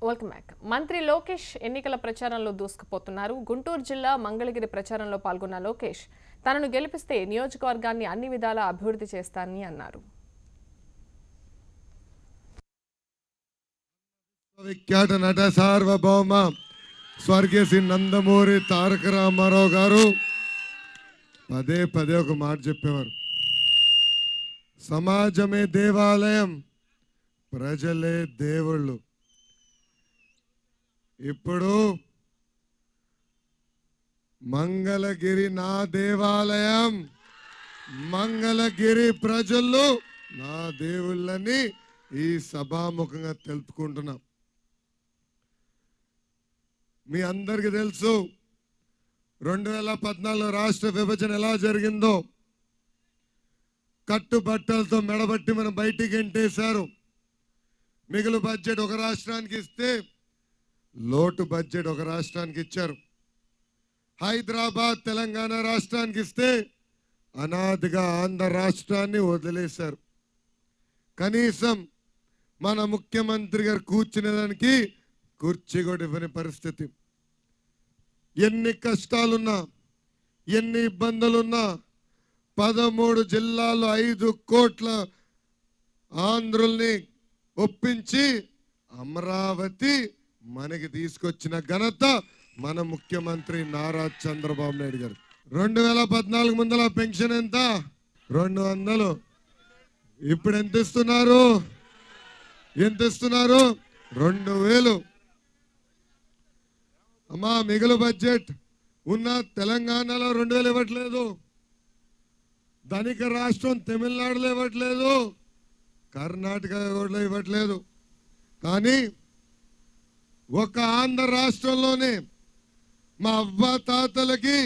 Welcome back. మంత్రి లోకేష్ ఎన్నికల ప్రచారంలో దూసుకుపోతున్నారు. గుంటూరు జిల్లా మంగళగిరి ప్రచారంలో పాల్గొన్న లోకేష్ తనను గెలిపిస్తే నియోజకవర్గాన్ని అన్ని విధాలా అభివృద్ధి చేస్తానని అన్నారు. విఖ్యాత నట సార్వభౌమ స్వర్గీయ శ్రీ నందమూరి తారక రామారావు గారు పదే పదే ఒక మాట చెప్పేవారు. సమాజమే దేవాలయం, ప్రజలే దేవుళ్ళు. ఇప్పుడు మంగళగిరి నా దేవాలయం, మంగళగిరి ప్రజలు నా దేవుళ్ళని ఈ సభాముఖంగా తెలుపుకుంటున్నాం. మీ అందరికీ తెలుసు 2014 రాష్ట్ర విభజన ఎలా జరిగిందో. కట్టుబట్టలతో మెడబట్టి మనం బయటికి ఎంటేశారు. మిగులు బడ్జెట్ ఒక రాష్ట్రానికి ఇస్తే లోటు బడ్జెట్ ఒక రాష్ట్రానికి ఇచ్చారు. హైదరాబాద్ తెలంగాణ రాష్ట్రానికి ఇస్తే అనాదిగా ఆంధ్ర రాష్ట్రాన్ని వదిలేశారు. కనీసం మన ముఖ్యమంత్రి గారు కూర్చునేదానికి కుర్చీ కూడా ఇవ్వని పరిస్థితి. ఎన్ని కష్టాలున్నా, ఎన్ని ఇబ్బందులున్నా 13 జిల్లాల్లో 5 కోట్ల ఆంధ్రుల్ని ఒప్పించి అమరావతి మనకి తీసుకొచ్చిన ఘనత మన ముఖ్యమంత్రి నారా చంద్రబాబు నాయుడు గారు. 2014 ముందల పెన్షన్ ఎంత? 200. ఇప్పుడు ఎంత ఇస్తున్నారు? 2000. అమ్మా, మిగులు బడ్జెట్ ఉన్న తెలంగాణలో 2000 ఇవ్వట్లేదు, ధనిక రాష్ట్రం తమిళనాడులో ఇవ్వట్లేదు, కర్ణాటక కూడా ఇవ్వట్లేదు. కానీ ఒక ఆంధ్ర రాష్ట్రంలోనే మా అవ్వ తాతలకి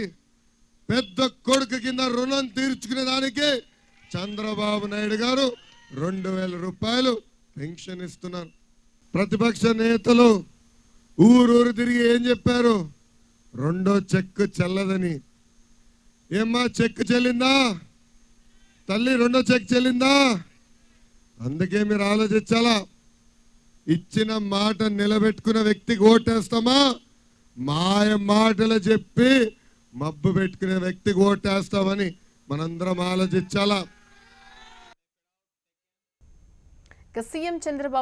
పెద్ద కొడుకు కింద రుణం తీర్చుకునే దానికి చంద్రబాబు నాయుడు గారు 2000 రూపాయలు పెన్షన్ ఇస్తున్నారు. ప్రతిపక్ష నేతలు ఊరూరు తిరిగి ఏం చెప్పారు? రెండో చెక్ చెల్లదని. ఏమ్మా, చెక్ చెల్లిందా తల్లి? రెండో చెక్ చెల్లిందా? అందుకే మీరు ఆలోచించాలా. ఇచ్చిన మాట నిలబెట్టుకున్న వ్యక్తికి ఓటేస్తామా, మాయ మాటలు చెప్పి మబ్బు పెట్టుకునే వ్యక్తికి ఓటేస్తామని మనందరం ఆలోచించాలా. సీఎం చంద్రబాబు